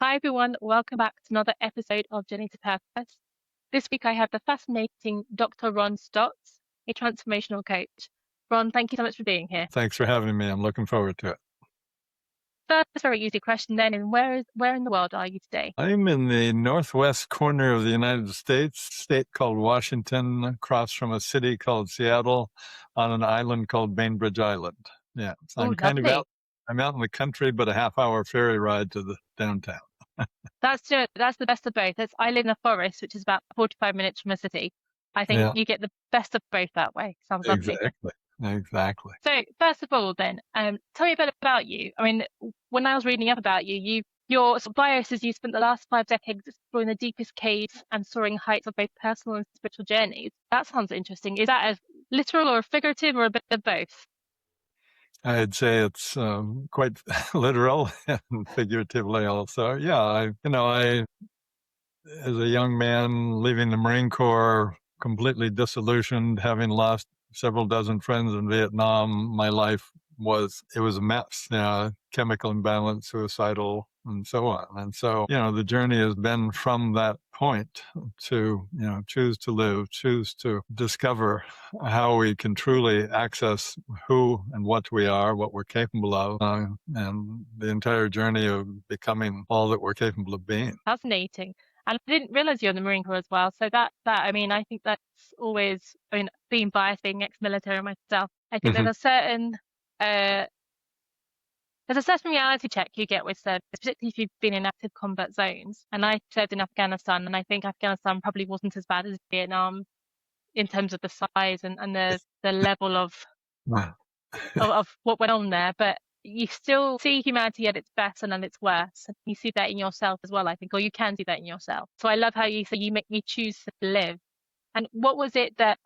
Hi, everyone. Welcome back to another episode of Journey to Purpose. This week, I have the fascinating Dr. Ron Stotts, a transformational coach. Ron, thank you so much for being here. Thanks for having me. I'm looking forward to it. First, very easy question then, and where in the world are you today? I'm in the northwest corner of the United States, state called Washington, across from a city called Seattle, on an island called Bainbridge Island. Yeah, so Oh, I'm kind of lovely. out. I'm out in the country, but a half-hour ferry ride to the downtown. That's the best of both. I live in a forest, which is about 45 minutes from a city. I think Yeah, you get the best of both that way. Sounds lovely. exactly, exactly. So, first of all, then, tell me a bit about you. I mean, when I was reading up about you, your sort of bio says you spent the last 5 decades exploring the deepest caves and soaring heights of both personal and spiritual journeys. That sounds interesting. Is that a literal or figurative or a bit of both? I'd say it's quite literal and figuratively also. Yeah, I as a young man leaving the Marine Corps, completely disillusioned, having lost several dozen friends in Vietnam, my life it was a mess, chemical imbalance, suicidal, and so on. And so, the journey has been from that point to, choose to live, choose to discover how we can truly access who and what we are, what we're capable of, and the entire journey of becoming all that we're capable of being. Fascinating. And I didn't realize you're in the Marine Corps as well. So I mean, I think that's always, I mean, being biased, being ex-military myself, I think uh, there's a certain reality check you get with service, particularly if you've been in active combat zones. And I served in Afghanistan, and I think Afghanistan probably wasn't as bad as Vietnam in terms of the size and the level of what went on there. But you still see humanity at its best and at its worst. And you see that in yourself as well, I think, or you can see that in yourself. So I love how you say you make me choose to live. And what was it that,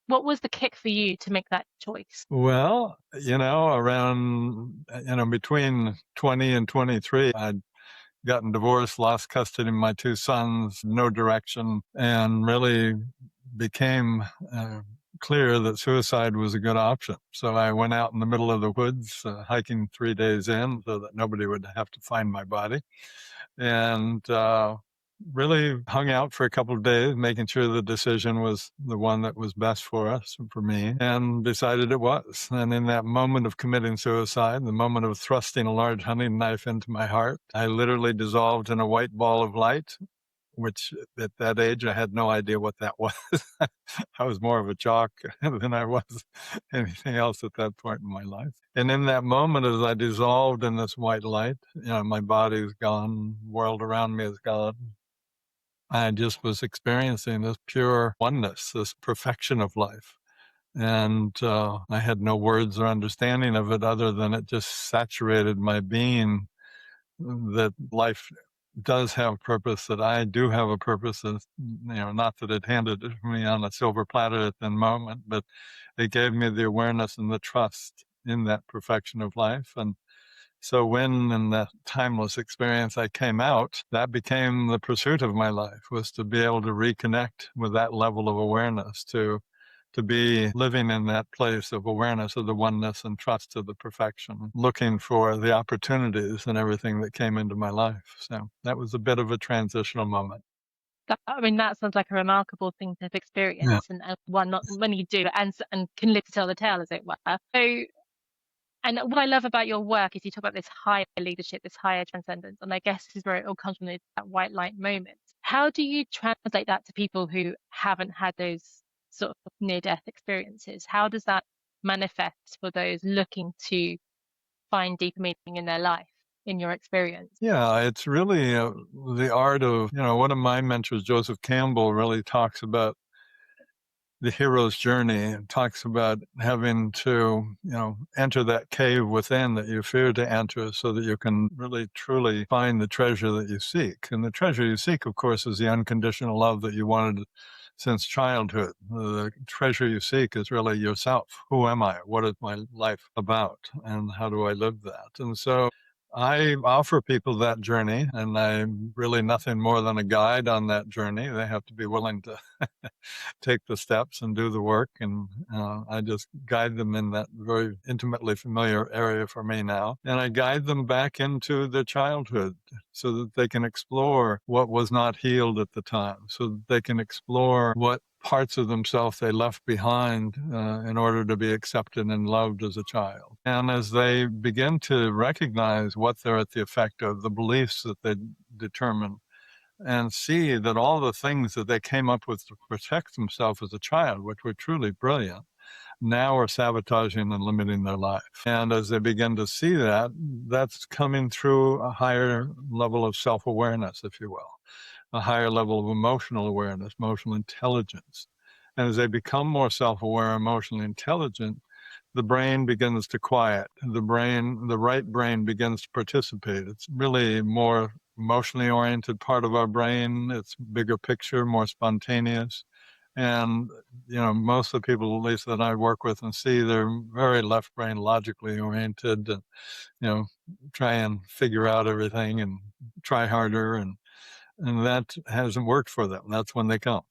what was the kick for you to make that choice? Well, around, between 20 and 23, I'd gotten divorced, lost custody of my two sons, no direction, and really became clear that suicide was a good option. So I went out in the middle of the woods, hiking 3 days in so that nobody would have to find my body. And really hung out for a couple of days, making sure the decision was the one that was best for us, for me, and decided it was. And in that moment of committing suicide, the moment of thrusting a large hunting knife into my heart, I literally dissolved in a white ball of light, which at that age, I had no idea what that was. I was more of a jock than I was anything else at that point in my life. And in that moment, as I dissolved in this white light, my body is gone, world around me is gone. I just was experiencing this pure oneness, this perfection of life. And I had no words or understanding of it other than it just saturated my being, that life does have purpose, that I do have a purpose. And, not that it handed it to me on a silver platter at the moment, but it gave me the awareness and the trust in that perfection of life. And so when in that timeless experience I came out, that became the pursuit of my life, was to be able to reconnect with that level of awareness, to be living in that place of awareness of the oneness and trust of the perfection, looking for the opportunities and everything that came into my life. So that was a bit of a transitional moment. I mean, that sounds like a remarkable thing to have Yeah. experienced, and one not many do, and can live to tell the tale, as it were. So, and what I love about your work is you talk about this higher leadership, this higher transcendence, and I guess this is where it all comes from, that white light moment. How do you translate that to people who haven't had those sort of near-death experiences? How does that manifest for those looking to find deeper meaning in their life, in your experience? Yeah, it's really the art of, one of my mentors, Joseph Campbell, really talks about the hero's journey, and talks about having to, enter that cave within that you fear to enter so that you can really truly find the treasure that you seek. And the treasure you seek, of course, is the unconditional love that you wanted since childhood. The treasure you seek is really yourself. Who am I? What is my life about? And how do I live that? And so I offer people that journey, and I'm really nothing more than a guide on that journey. They have to be willing to take the steps and do the work. And I just guide them in that very intimately familiar area for me now. And I guide them back into their childhood so that they can explore what was not healed at the time, so that they can explore what parts of themselves they left behind in order to be accepted and loved as a child. And as they begin to recognize what they're at the effect of, the beliefs that they determine, and see that all the things that they came up with to protect themselves as a child, which were truly brilliant, now are sabotaging and limiting their life. And as they begin to see that, that's coming through a higher level of self-awareness, if you will, a higher level of emotional awareness, emotional intelligence. And as they become more self-aware, emotionally intelligent, the brain begins to quiet. The right brain begins to participate. It's really more emotionally oriented part of our brain. It's bigger picture, more spontaneous. And, most of the people, at least that I work with and see, they're very left brain logically oriented and, try and figure out everything and try harder. And that hasn't worked for them. That's when they come.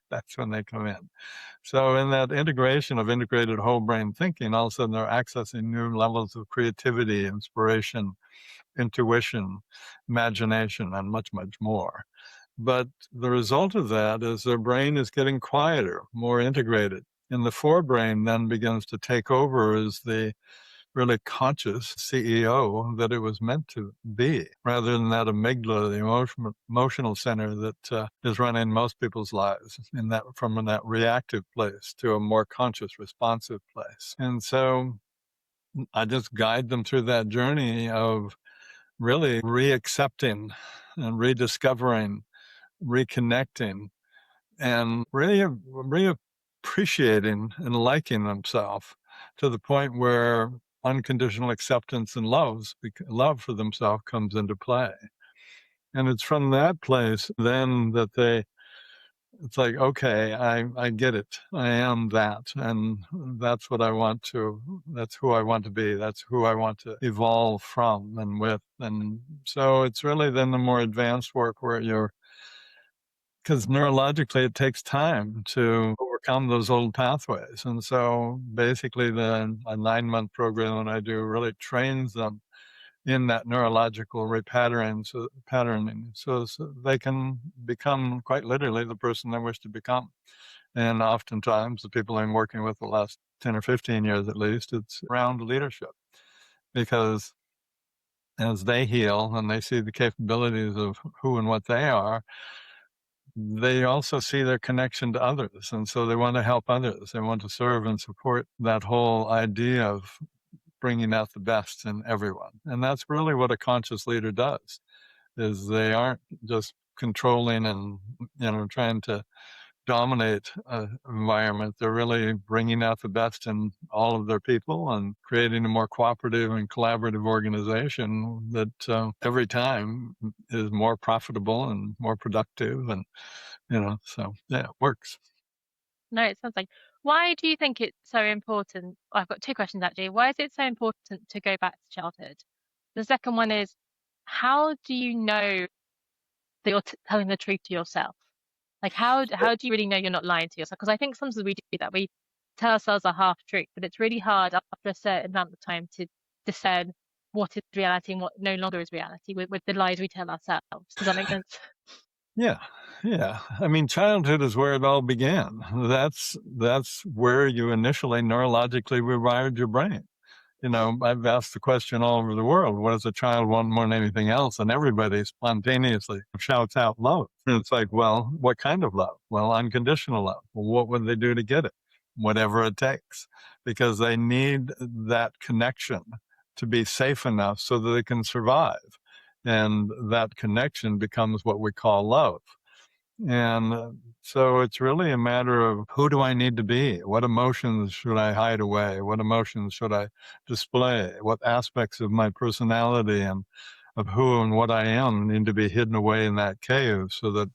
That's when they come in. So in that integration of integrated whole brain thinking, all of a sudden they're accessing new levels of creativity, inspiration, intuition, imagination, and much, much more. But the result of that is their brain is getting quieter, more integrated. And the forebrain then begins to take over as the really conscious CEO that it was meant to be, rather than that amygdala, the emotional center that is running most people's lives, from that reactive place to a more conscious, responsive place. And so I just guide them through that journey of really reaccepting and rediscovering, reconnecting, and really reappreciating and liking themselves to the point where unconditional acceptance and love for themselves comes into play. And it's from that place then that it's like, okay, I get it. I am that. And that's what I want that's who I want to be. That's who I want to evolve from and with. And so it's really then the more advanced work where because neurologically it takes time to overcome those old pathways. And so basically a 9-month program that I do really trains them in that neurological patterning so they can become quite literally the person they wish to become. And oftentimes the people I'm working with the last 10 or 15 years at least, it's around leadership, because as they heal and they see the capabilities of who and what they are, they also see their connection to others. And so they want to help others. They want to serve and support that whole idea of bringing out the best in everyone. And that's really what a conscious leader does, is they aren't just controlling and, trying to dominate an environment. They're really bringing out the best in all of their people and creating a more cooperative and collaborative organization that every time is more profitable and more productive. And, so yeah, it works. No, it sounds like. Why do you think it's so important? I've got two questions actually. Why is it so important to go back to childhood? The second one is, how do you know that you're telling the truth to yourself? Like, how do you really know you're not lying to yourself? Because I think sometimes we do that. We tell ourselves a half truth, but it's really hard after a certain amount of time to discern what is reality and what no longer is reality with the lies we tell ourselves. Does that make sense? Yeah. Yeah. I mean, childhood is where it all began. That's where you initially neurologically rewired your brain. I've asked the question all over the world, what does a child want more than anything else? And everybody spontaneously shouts out love. And it's like, well, what kind of love? Well, unconditional love. Well, what would they do to get it? Whatever it takes, because they need that connection to be safe enough so that they can survive. And that connection becomes what we call love. And so it's really a matter of, who do I need to be? What emotions should I hide away? What emotions should I display? What aspects of my personality and of who and what I am need to be hidden away in that cave so that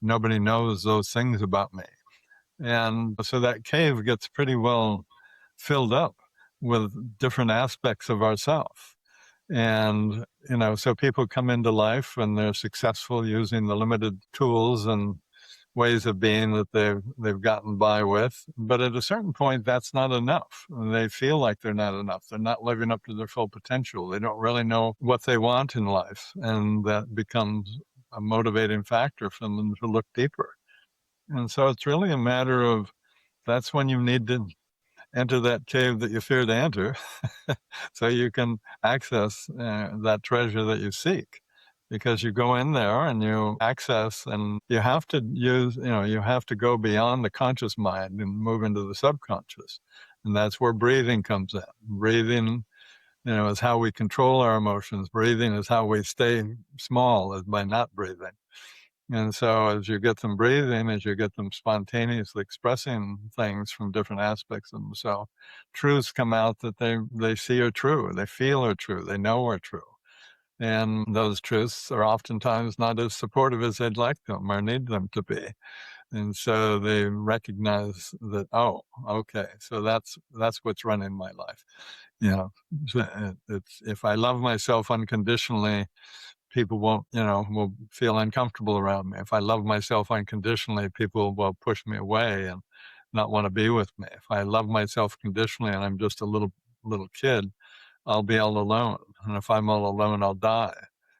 nobody knows those things about me? And so that cave gets pretty well filled up with different aspects of ourself. And, so people come into life and they're successful using the limited tools and ways of being that they've gotten by with. But at a certain point, that's not enough. They feel like they're not enough. They're not living up to their full potential. They don't really know what they want in life. And that becomes a motivating factor for them to look deeper. And so it's really a matter of that's when you need to enter that cave that you fear to enter so you can access that treasure that you seek, because you go in there and you access, and you have to use, you have to go beyond the conscious mind and move into the subconscious. And that's where breathing comes in. Breathing, is how we control our emotions. Breathing is how we stay small, is by not breathing. And so as you get them breathing, as you get them spontaneously expressing things from different aspects of themselves, truths come out that they see are true, they feel are true, they know are true. And those truths are oftentimes not as supportive as they'd like them or need them to be. And so they recognize that, oh, okay, so that's what's running my life. It's, if I love myself unconditionally, people won't, will feel uncomfortable around me. If I love myself unconditionally, people will push me away and not want to be with me. If I love myself conditionally and I'm just a little kid, I'll be all alone. And if I'm all alone, I'll die.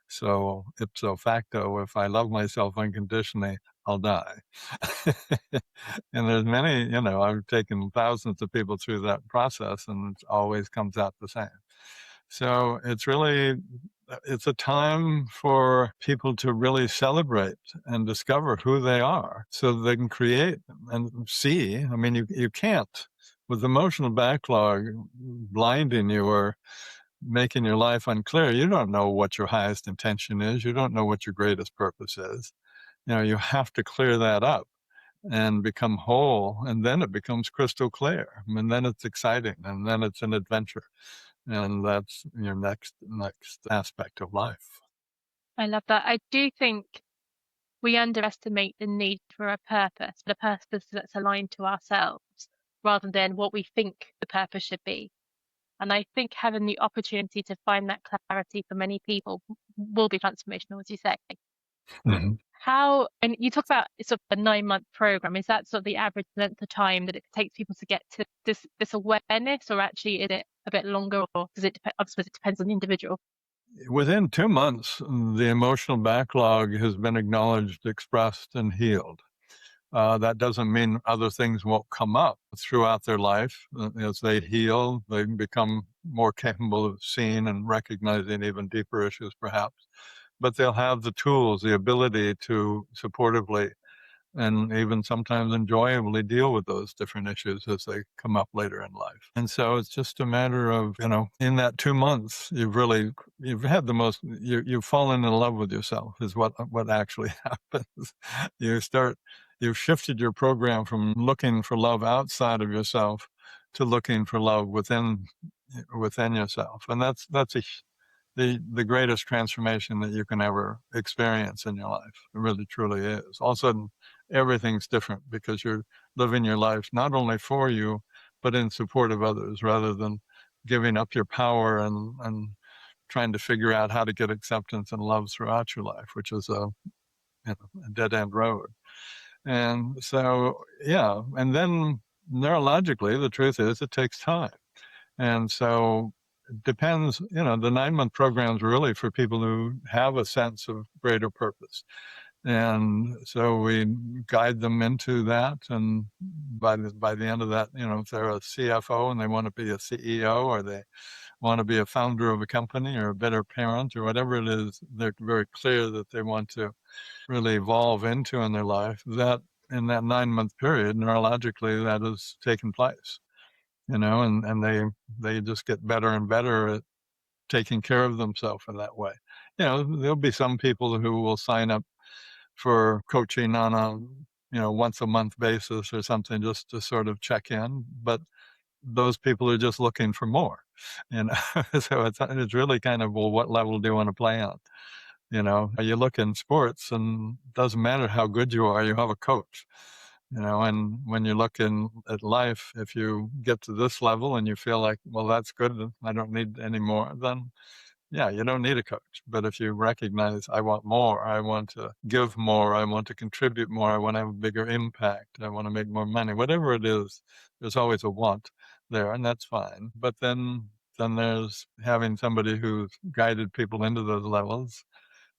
So ipso facto, if I love myself unconditionally, I'll die. And there's many, I've taken thousands of people through that process, and it always comes out the same. So it's a time for people to really celebrate and discover who they are so they can create and see. I mean, you can't, with emotional backlog blinding you or making your life unclear, you don't know what your highest intention is. You don't know what your greatest purpose is. You have to clear that up and become whole, and then it becomes crystal clear, and then it's exciting, and then it's an adventure, and that's your next aspect of life. I love that. I do think we underestimate the need for a purpose, but a purpose that's aligned to ourselves rather than what we think the purpose should be. And I think having the opportunity to find that clarity for many people will be transformational, as you say. Mm-hmm. How, and you talk about sort of a 9-month program, is that sort of the average length of time that it takes people to get to this awareness, or actually is it a bit longer, or does it depend? I suppose it depends on the individual. Within 2 months, the emotional backlog has been acknowledged, expressed, and healed. That doesn't mean other things won't come up throughout their life. As they heal, they become more capable of seeing and recognizing even deeper issues, perhaps. But they'll have the tools, the ability to supportively and even sometimes enjoyably deal with those different issues as they come up later in life. And so it's just a matter of, in that 2 months, you've had the most, you've fallen in love with yourself is what actually happens. You've shifted your program from looking for love outside of yourself to looking for love within yourself. And that's the greatest transformation that you can ever experience in your life. It really, truly is. All of a sudden, everything's different because you're living your life not only for you, but in support of others, rather than giving up your power and trying to figure out how to get acceptance and love throughout your life, which is a dead-end road. And so, yeah, and then neurologically, the truth is it takes time. And so it depends, the 9-month program is really for people who have a sense of greater purpose. And so we guide them into that. And by the end of that, if they're a CFO and they want to be a CEO, or they want to be a founder of a company or a better parent or whatever it is, they're very clear that they want to really evolve into in their life, that in that 9-month period, neurologically, that has taken place. And they just get better and better at taking care of themselves in that way. There'll be some people who will sign up for coaching on a once a month basis or something, just to sort of check in, but those people are just looking for more. So it's really kind of, well, what level do you want to play on? You look in sports, and it doesn't matter how good you are, you have a coach. And when you look at life, if you get to this level and you feel like, well, that's good, I don't need any more, then yeah, you don't need a coach. But if you recognize, I want more, I want to give more, I want to contribute more, I want to have a bigger impact, I want to make more money, whatever it is, there's always a want there, and that's fine. But then there's having somebody who's guided people into those levels.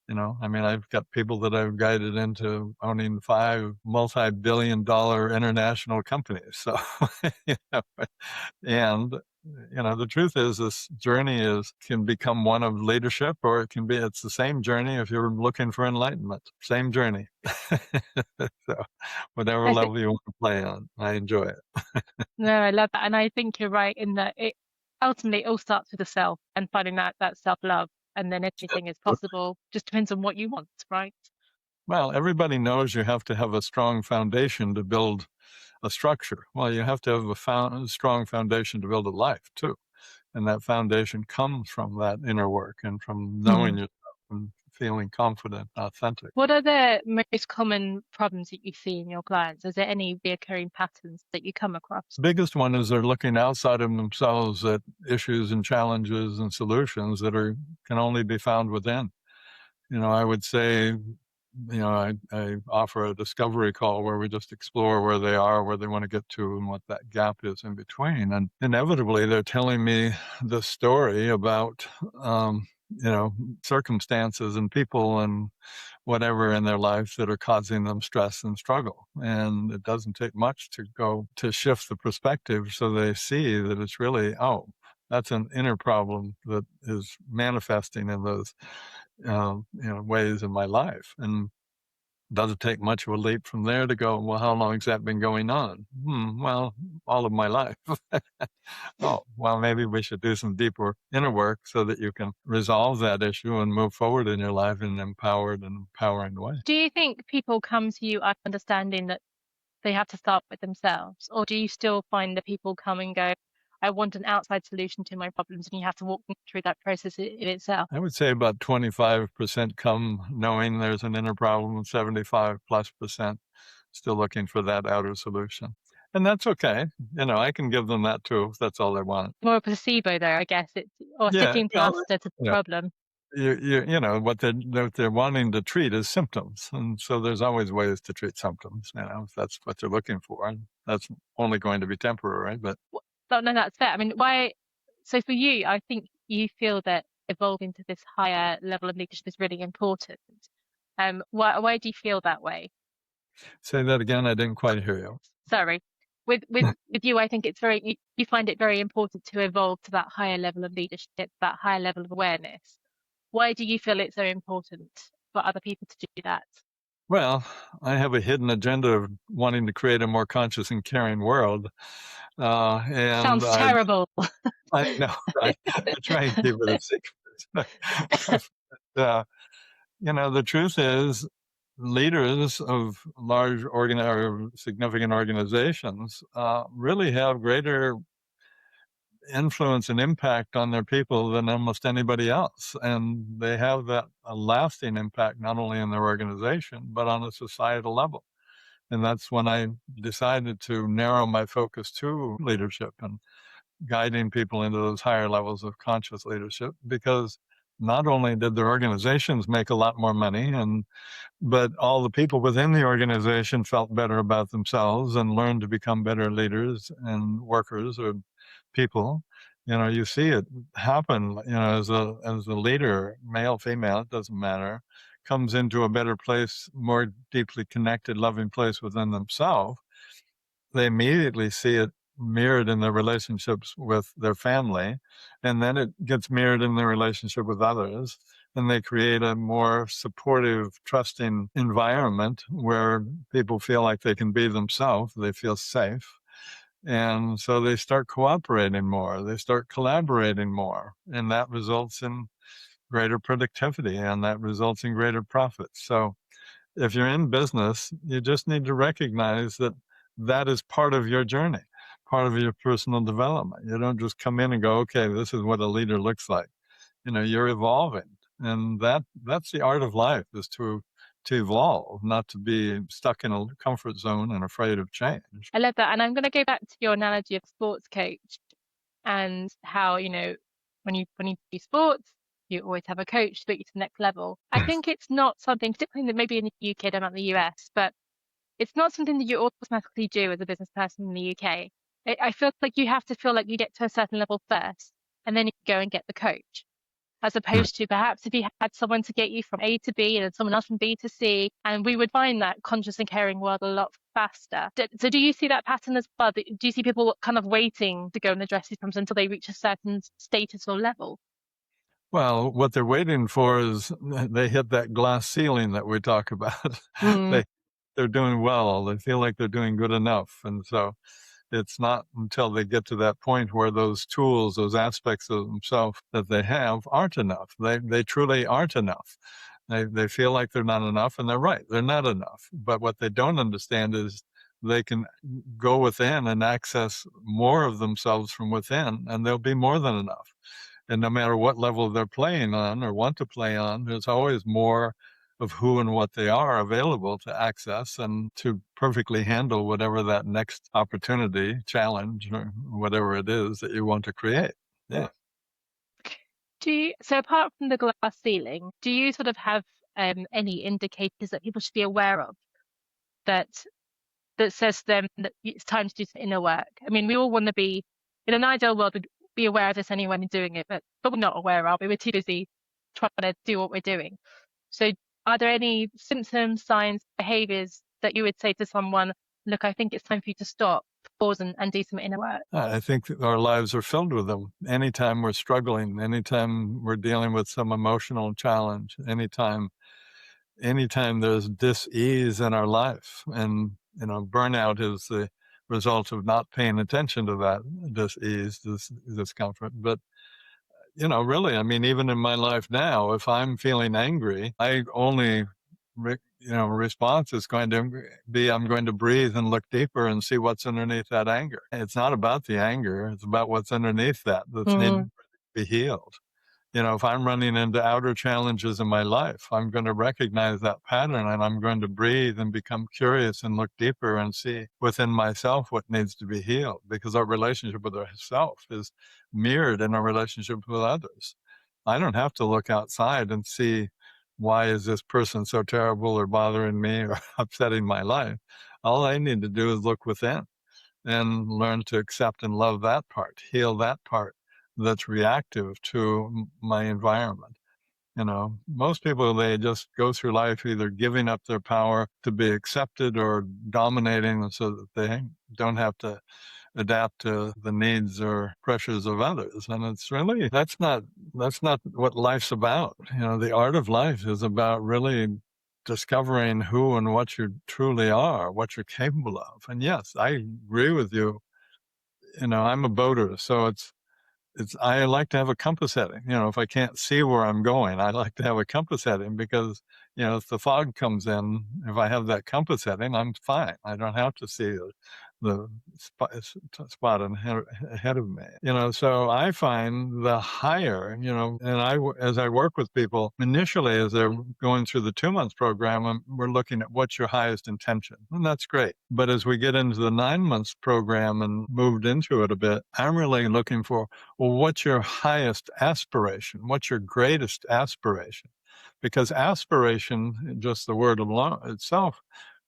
I mean, I've got people that I've guided into owning 5 multi-billion-dollar international companies. So, you know, and the truth is, this journey can become one of leadership, or it's the same journey if you're looking for enlightenment. Same journey. So, whatever I think level you want to play on, I enjoy it. no, I love that, and I think you're right in that it ultimately all starts with the self and finding that self-love, and then everything is possible. Just depends on what you want, right? Well, everybody knows you have to have a strong foundation to build a structure. Well, you have to have a strong foundation to build a life too. And that foundation comes from that inner work and from knowing Mhm. yourself and feeling confident, authentic. What are the most common problems that you see in your clients? Is there any recurring patterns that you come across? The biggest one is they're looking outside of themselves at issues and challenges and solutions that can only be found within. I would say, I offer a discovery call where we just explore where they are, where they want to get to, and what that gap is in between. And inevitably, they're telling me the story about, circumstances and people and whatever in their life that are causing them stress and struggle. And it doesn't take much to go to shift the perspective so they see that it's really, oh, that's an inner problem that is manifesting in those ways in my life. And doesn't take much of a leap from there to go, well, how long has that been going on? Well, all of my life. Oh, well, maybe we should do some deeper inner work so that you can resolve that issue and move forward in your life in an empowered and empowering way. Do you think people come to you understanding that they have to start with themselves? Or do you still find that people come and go, I want an outside solution to my problems, and you have to walk them through that process in itself? I would say about 25% come knowing there's an inner problem, and 75+% still looking for that outer solution. And that's okay. I can give them that too if that's all they want. More a placebo there, I guess. It's or a Yeah, sitting well, plaster to the you know, problem. what they're wanting to treat is symptoms, and so there's always ways to treat symptoms. If that's what they're looking for, and that's only going to be temporary. But No, that's fair. I mean, why? So for you, I think you feel that evolving to this higher level of leadership is really important. Why do you feel that way? say that again. I didn't quite hear you. Sorry. With you, I think it's you find it very important to evolve to that higher level of leadership, that higher level of awareness. Why do you feel it's so important for other people to do that? Well, I have a hidden agenda of wanting to create a more conscious and caring world, and Sounds terrible. I know I try and keep it a secret. uh, the truth is, leaders of large or significant organizations really have greater influence and impact on their people than almost anybody else. And they have that a lasting impact, not only in their organization, but on a societal level. And that's when I decided to narrow my focus to leadership and guiding people into those higher levels of conscious leadership, because not only did their organizations make a lot more money, but all the people within the organization felt better about themselves and learned to become better leaders and workers or people. You see it happen, as a leader, male, female, it doesn't matter, comes into a better place, more deeply connected, loving place within themselves. They immediately see it mirrored in their relationships with their family, and then it gets mirrored in their relationship with others, and they create a more supportive, trusting environment where people feel like they can be themselves, they feel safe, and so they start cooperating more, they start collaborating more, and that results in greater productivity, and that results in greater profits. So if you're in business, you just need to recognize that that is part of your journey, part of your personal development. You don't just come in and go, okay, this is what a leader looks like. You're evolving. And that's the art of life, is to evolve, not to be stuck in a comfort zone and afraid of change. I love that. And I'm going to go back to your analogy of sports coach and how, when you do sports, You always have a coach to take you to the next level. I think it's not something, particularly maybe in the UK, I don't know about the US, but it's not something that you automatically do as a business person in the UK. I feel like you have to feel like you get to a certain level first, and then you go and get the coach, as opposed to perhaps if you had someone to get you from A to B and then someone else from B to C, and we would find that conscious and caring world a lot faster. So do you see that pattern as well? Do you see people kind of waiting to go and address these problems until they reach a certain status or level? Well, what they're waiting for is they hit that glass ceiling that we talk about. Mm, they they're doing well. They feel like they're doing good enough, and so it's not until they get to that point where those tools, those aspects of themselves that they have aren't enough. They truly aren't enough. They feel like they're not enough, and they're right. They're not enough. But what they don't understand is they can go within and access more of themselves from within, and they'll be more than enough. And no matter what level they're playing on or want to play on, there's always more of who and what they are available to access and to perfectly handle whatever that next opportunity, challenge, or whatever it is that you want to create. Yeah. so apart from the glass ceiling, do you sort of have any indicators that people should be aware of that says to them that it's time to do some inner work? I mean, we all want to be, in an ideal world, we'd be aware of this anyway and doing it, but we're not aware of it. We're too busy trying to do what we're doing. So are there any symptoms, signs, behaviors that you would say to someone, look, I think it's time for you to stop, pause and do some inner work? I think that our lives are filled with them. Anytime we're struggling, anytime we're dealing with some emotional challenge, anytime there's dis-ease in our life, and burnout is the result of not paying attention to that dis-ease, this discomfort. But really, I mean, even in my life now, if I'm feeling angry, I only response is going to be, I'm going to breathe and look deeper and see what's underneath that anger. It's not about the anger, it's about what's underneath that's needed Mm, to be healed. If I'm running into outer challenges in my life, I'm going to recognize that pattern, and I'm going to breathe and become curious and look deeper and see within myself what needs to be healed, because our relationship with ourself is mirrored in our relationship with others. I don't have to look outside and see, why is this person so terrible or bothering me or upsetting my life? All I need to do is look within and learn to accept and love that part, heal that part that's reactive to my environment. Most people, they just go through life either giving up their power to be accepted or dominating so that they don't have to adapt to the needs or pressures of others. And it's really, that's not what life's about. The art of life is about really discovering who and what you truly are, what you're capable of. And yes, I agree with you. I'm a boater, so I like to have a compass heading. If I can't see where I'm going, I like to have a compass heading, because if the fog comes in, if I have that compass heading, I'm fine. I don't have to see the spot ahead of me. So I find the higher, and as I work with people initially, as they're going through the 2 month program, we're looking at what's your highest intention, and that's great. But as we get into the 9 months program and moved into it a bit, I'm really looking for, well, what's your highest aspiration? What's your greatest aspiration? Because aspiration, just the word alone itself,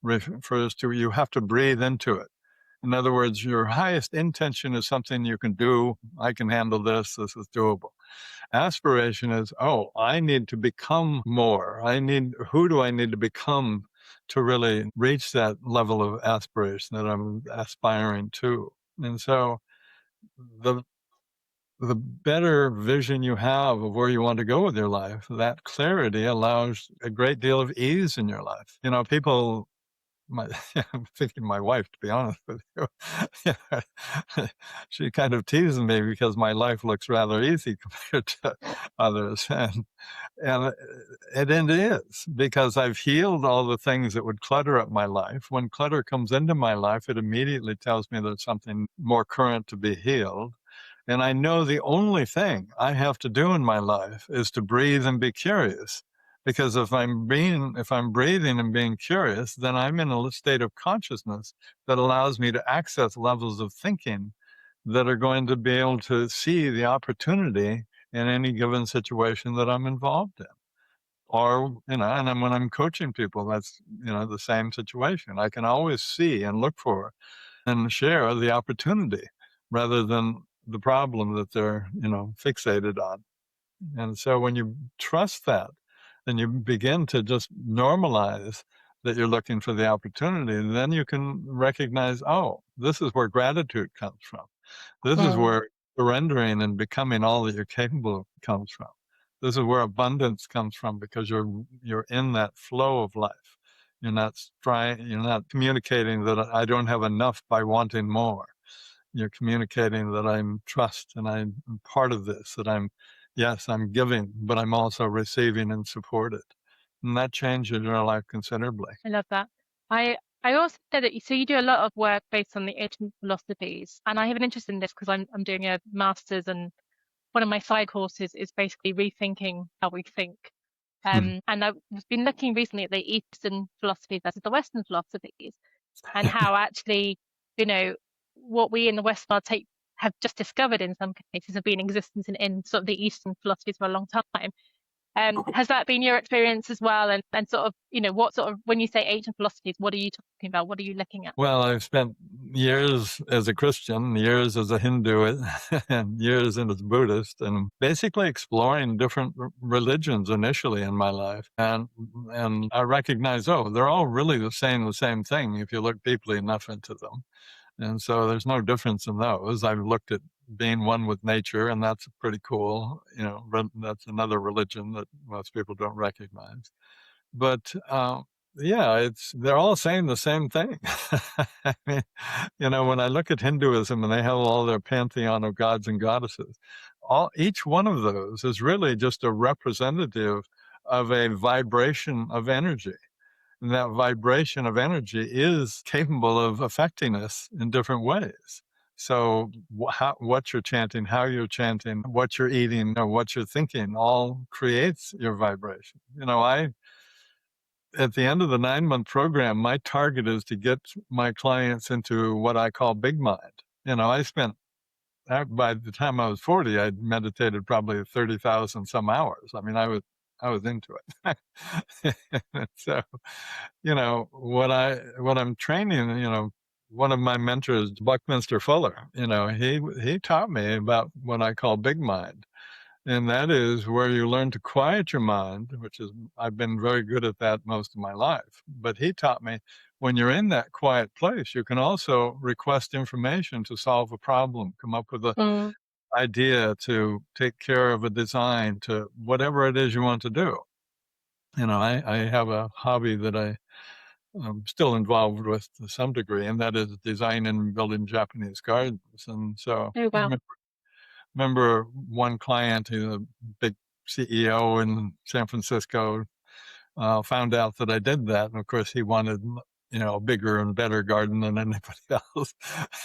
refers to, you have to breathe into it. In other words, your highest intention is something you can do. I can handle this. This is doable. Aspiration is, oh, I need to become more. Who do I need to become to really reach that level of aspiration that I'm aspiring to? And so the the better vision you have of where you want to go with your life, that clarity allows a great deal of ease in your life. People, I'm thinking my wife, to be honest with you, she kind of teases me because my life looks rather easy compared to others. And it is, because I've healed all the things that would clutter up my life. When clutter comes into my life, it immediately tells me there's something more current to be healed. And I know the only thing I have to do in my life is to breathe and be curious. Because if I'm breathing and being curious, then I'm in a state of consciousness that allows me to access levels of thinking that are going to be able to see the opportunity in any given situation that I'm involved in. Or, and then when I'm coaching people, that's, the same situation. I can always see and look for and share the opportunity rather than the problem that they're, fixated on. And so when you trust that, then you begin to just normalize that you're looking for the opportunity. And then you can recognize, oh, this is where gratitude comes from. This is Mm. where surrendering and becoming all that you're capable of comes from. This is where abundance comes from, because you're in that flow of life. You're not communicating that I don't have enough by wanting more. You're communicating that I'm trust and I'm part of this, that yes, I'm giving, but I'm also receiving and supported. And that changes your life considerably. I love that. I also know that you do a lot of work based on the ancient philosophies, and I have an interest in this because I'm doing a master's, and one of my side courses is basically rethinking how we think. Hmm. And I've been looking recently at the Eastern philosophy versus the Western philosophies, and how actually, you know, what we in the West have just discovered in some cases have been in existence in sort of the Eastern philosophies for a long time. Has that been your experience as well? And sort of, what sort of, when you say ancient philosophies, what are you talking about? What are you looking at? Well, I've spent years as a Christian, years as a Hindu, and years as a Buddhist, and basically exploring different religions initially in my life. And I recognize, oh, they're all really the same thing if you look deeply enough into them. And so there's no difference in those. I've looked at being one with nature, and that's pretty cool. That's another religion that most people don't recognize. But yeah, they're all saying the same thing. I mean, when I look at Hinduism and they have all their pantheon of gods and goddesses, each one of those is really just a representative of a vibration of energy. And that vibration of energy is capable of affecting us in different ways. So what you're chanting, how you're chanting, what you're eating, or what you're thinking, all creates your vibration. At the end of the 9-month program, my target is to get my clients into what I call big mind. By the time I was 40, I'd meditated probably 30,000 some hours. I mean, I was into it. So, what I'm training, one of my mentors, Buckminster Fuller, he taught me about what I call big mind. And that is where you learn to quiet your mind, I've been very good at that most of my life. But he taught me, when you're in that quiet place, you can also request information to solve a problem, come up with an Mm. idea to take care of a design, to whatever it is you want to do. I have a hobby that I'm still involved with to some degree, and that is designing and building Japanese gardens. And so Oh, I wow. remember one client, who's a big CEO in San Francisco, found out that I did that. And of course, he wanted, a bigger and better garden than anybody else.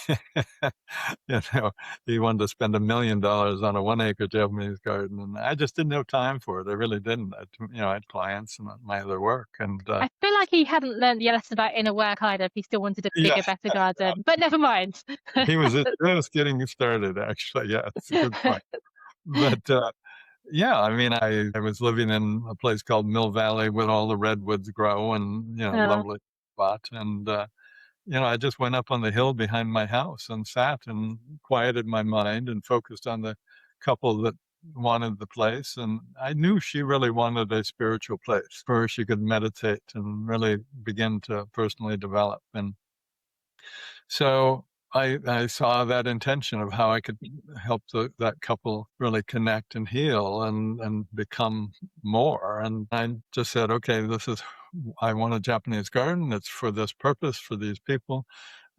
you know, he wanted to spend $1 million on a 1-acre Japanese garden. And I just didn't have time for it. I really didn't. I had clients and my other work. And I feel like he hadn't learned the lesson about inner work either if he still wanted a yeah, bigger, better garden. But never mind. he was just getting started, actually. Yeah, it's a good point. But yeah, I mean, I was living in a place called Mill Valley where all the redwoods grow, and Oh, lovely spot. And I just went up on the hill behind my house and sat and quieted my mind and focused on the couple that wanted the place. And I knew she really wanted a spiritual place where she could meditate and really begin to personally develop. And so I saw that intention of how I could help that couple really connect and heal and become more. And I just said, okay, I want a Japanese garden. It's for this purpose, for these people.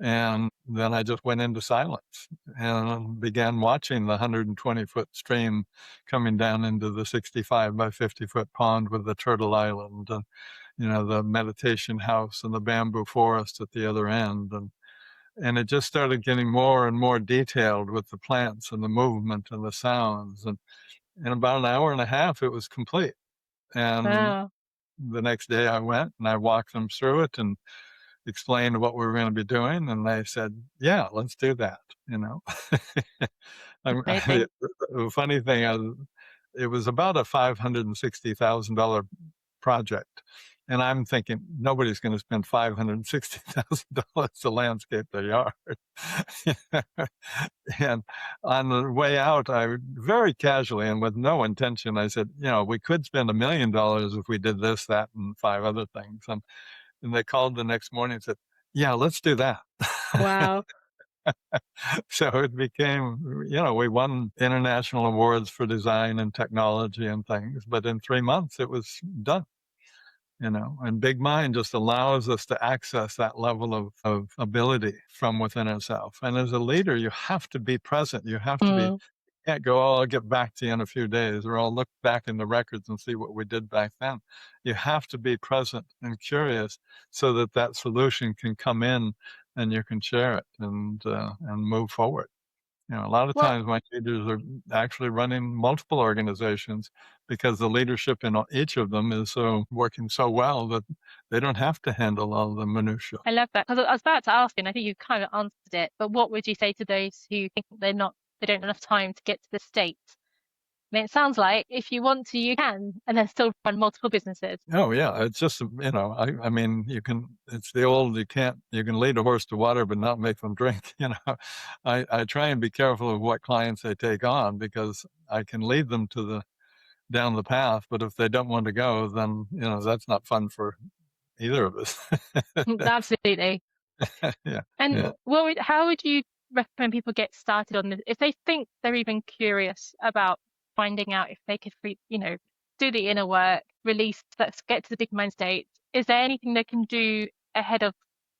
And then I just went into silence and began watching the 120-foot stream coming down into the 65 by 50-foot pond with the turtle island and, the meditation house and the bamboo forest at the other end. And it just started getting more and more detailed with the plants and the movement and the sounds. And in about an hour and a half, it was complete. And wow. the next day I went and I walked them through it and explained what we were going to be doing. And they said, yeah, let's do that. Amazing. The funny thing, it was about a $560,000 project. And I'm thinking, nobody's going to spend $560,000 to landscape their yard. And on the way out, I very casually and with no intention, I said, we could spend $1 million if we did this, that, and 5 other things. And they called the next morning and said, yeah, let's do that. Wow. So it became, we won international awards for design and technology and things, but in 3 months it was done. And Big Mind just allows us to access that level of ability from within ourselves. And as a leader, you have to be present. You have to be, Mm. can't go, oh, I'll get back to you in a few days, or I'll look back in the records and see what we did back then. You have to be present and curious so that that solution can come in and you can share it and move forward. A lot of Well, times my leaders are actually running multiple organizations because the leadership in each of them is so working so well that they don't have to handle all the minutiae. I love that, because I was about to ask you, and I think you kind of answered it, but what would you say to those who think they don't have enough time to get to the state? I mean, it sounds like if you want to, you can, and then still run multiple businesses. Oh yeah, it's just I mean it's the old you can lead a horse to water but not make them drink. I try and be careful of what clients I take on because I can lead them to the down the path, but if they don't want to go, then that's not fun for either of us. Absolutely. Yeah, And yeah. how would you recommend people get started on this if they think they're even curious about finding out if they could, do the inner work, release, let's get to the big mind state? Is there anything they can do ahead of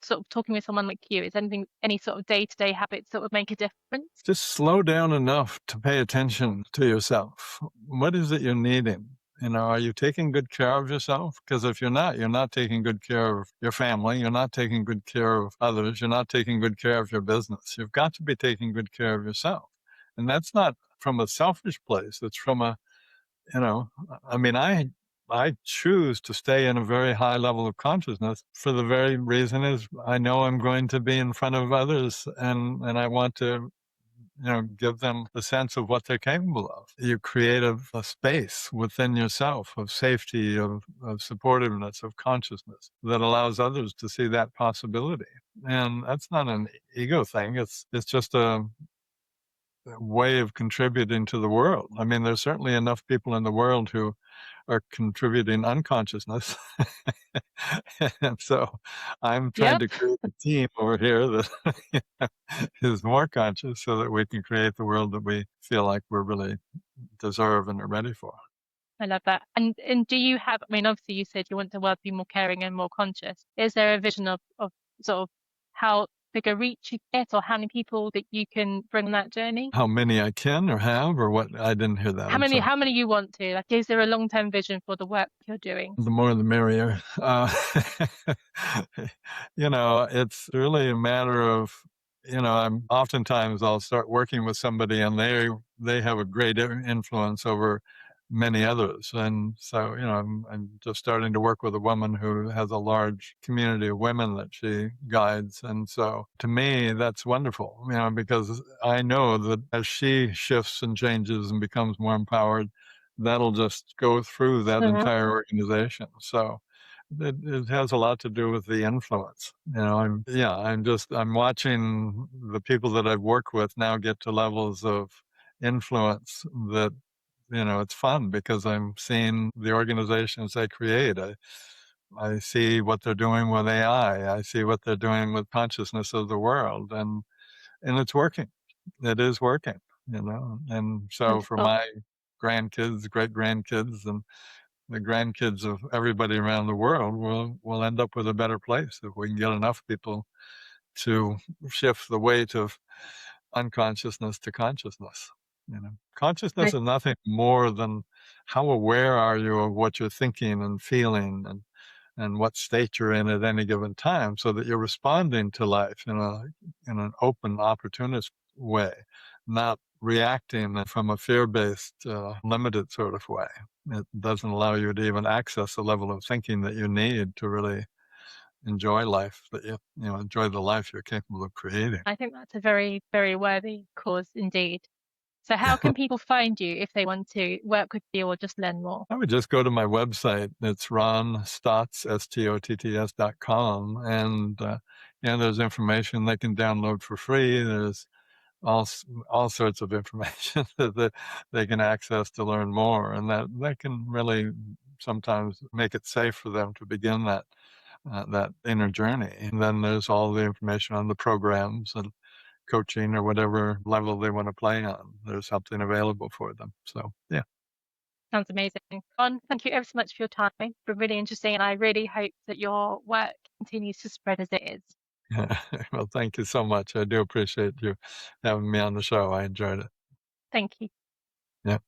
sort of talking with someone like you? Is anything, any sort of day-to-day habits that would make a difference? Just slow down enough to pay attention to yourself. What is it you're needing? Are you taking good care of yourself? Because if you're not taking good care of your family, you're not taking good care of others, you're not taking good care of your business. You've got to be taking good care of yourself. And that's not from a selfish place. It's from you know, I mean, I choose to stay in a very high level of consciousness for the very reason is I know I'm going to be in front of others and I want to give them the sense of what they're capable of. You create a space within yourself of safety, of supportiveness, of consciousness that allows others to see that possibility. And that's not an ego thing. It's just a way of contributing to the world. I mean, there's certainly enough people in the world who are contributing unconsciousness. And so I'm trying Yep. to create a team over here that is more conscious so that we can create the world that we feel like we're really deserve and are ready for. I love that. And do you have, I mean, obviously you said you want the world to be more caring and more conscious. Is there a vision of sort of how big a reach you get or how many people that you can bring on that journey? How many I can or have or what? I didn't hear that. How I'm many sorry. how many you want to? Like, is there a long-term vision for the work you're doing? The more the merrier. It's really a matter of, I'm oftentimes I'll start working with somebody and they have a great influence over many others. And so, I'm just starting to work with a woman who has a large community of women that she guides. And so to me, that's wonderful, because I know that as she shifts and changes and becomes more empowered, that'll just go through that Mhm. entire organization. So it has a lot to do with the influence. I'm watching the people that I've worked with now get to levels of influence that, it's fun because I'm seeing the organizations they create. I see what they're doing with AI. I see what they're doing with consciousness of the world, and it's working. It is working, And so for Wonderful. my grandkids, great grandkids, and the grandkids of everybody around the world, we'll end up with a better place if we can get enough people to shift the weight of unconsciousness to consciousness. Consciousness I, is nothing more than how aware are you of what you're thinking and feeling and what state you're in at any given time so that you're responding to life in an open, opportunist way, not reacting from a fear-based, limited sort of way. It doesn't allow you to even access the level of thinking that you need to really enjoy life, that enjoy the life you're capable of creating. I think that's a very, very worthy cause indeed. So how can people find you if they want to work with you or just learn more? I would just go to my website. It's ronstotts, STOTTS.com. And, there's information they can download for free. There's all, all sorts of information that they can access to learn more. And that can really sometimes make it safe for them to begin that inner journey. And then there's all the information on the programs and coaching or whatever level they want to play on. There's something available for them. So, yeah. Sounds amazing. Ron, thank you ever so much for your time. It's been really interesting, and I really hope that your work continues to spread as it is. Well, thank you so much. I do appreciate you having me on the show. I enjoyed it. Thank you. Yeah.